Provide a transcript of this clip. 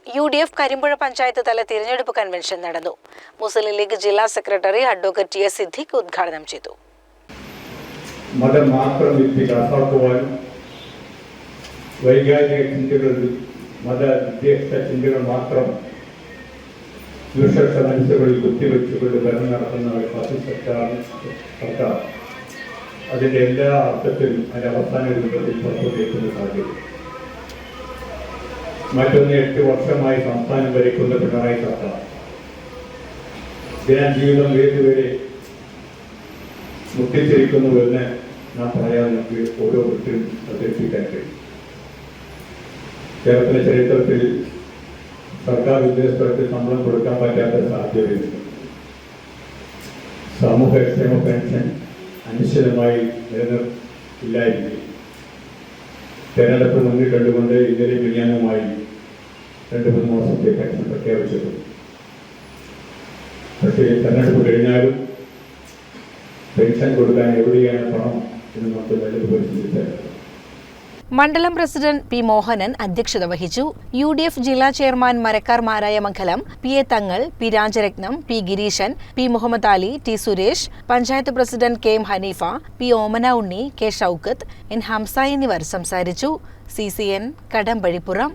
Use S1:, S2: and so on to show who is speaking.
S1: UDF Karimpuzha panchayat തല തിരഞ്ഞെടുപ്പ് convention നടന്നു. മുസ്ലിം ലീഗ് ജില്ലാ secretary advocate T. S. Siddique ഉദ്ഘാടനം ചെയ്തു.
S2: മതം മാത്രം വിദ്യാഭ്യാസമാക്കുവാനും വൈകാരിക ചിന്തകളിൽ മതവിദ്വേഷ ചിന്തകൾ മാത്രം ദുഷ്ട മനസ്സുകളിൽ കുത്തിവെച്ചുകൊണ്ട് ഭരണം നടത്തുന്ന സർക്കാർ അതിൻ്റെ എല്ലാ അർത്ഥത്തിലും അതിൻ്റെ അവസാന രൂപത്തിൽ പുറത്തുവയ്ക്കുന്ന സാധ്യത. മറ്റൊന്ന് 8 വർഷമായി സംസ്ഥാനം ഭരിക്കുന്ന പിണറായി സർക്കാർ ജനജീവിതം ഏതുവരെ മുട്ടിച്ചിരിക്കുന്നുവെന്ന് നാം പറയാൻ നമുക്ക് ഓരോ വ്യക്തിയും അവതരിപ്പിക്കാൻ കഴിയും. കേരളത്തിലെ ചരിത്രത്തിൽ സർക്കാർ ഉദ്യോഗസ്ഥർക്ക് ശമ്പളം കൊടുക്കാൻ പറ്റാത്ത സാഹചര്യമുണ്ട്. സാമൂഹ്യക്ഷേമ പെൻഷൻ അനിശ്ചിതമായി നിലനിർത്തില്ലായിരുന്നു. തെരഞ്ഞെടുപ്പ് മുന്നിൽ കണ്ടുകൊണ്ട് ഇന്നലെ മിനിയാന്നുമായി 2-3 മാസത്തെ പെൻഷൻ പ്രഖ്യാപിച്ചിട്ടുണ്ട്. പക്ഷേ തെരഞ്ഞെടുപ്പ് കഴിഞ്ഞാലും പെൻഷൻ കൊടുക്കാൻ എവിടെയാണ് പണം എന്ന് നമുക്ക് നല്ലതുപോലെ ചിന്തിച്ചാൽ.
S1: മണ്ഡലം പ്രസിഡന്റ് പി. മോഹനൻ അധ്യക്ഷത വഹിച്ചു. UDF ജില്ലാ chairman Marakkar Mangalam P. A. Thangal, P. Rajarathnam, P. Gireesan, P. Muhammad Ali, T. Suresh, panchayat president K. M. Haneefa, P. Omana Unni, K. Shoukath, N. Hamsa എന്നിവർ സംസാരിച്ചു. CCN കടമ്പഴിപ്പുറം.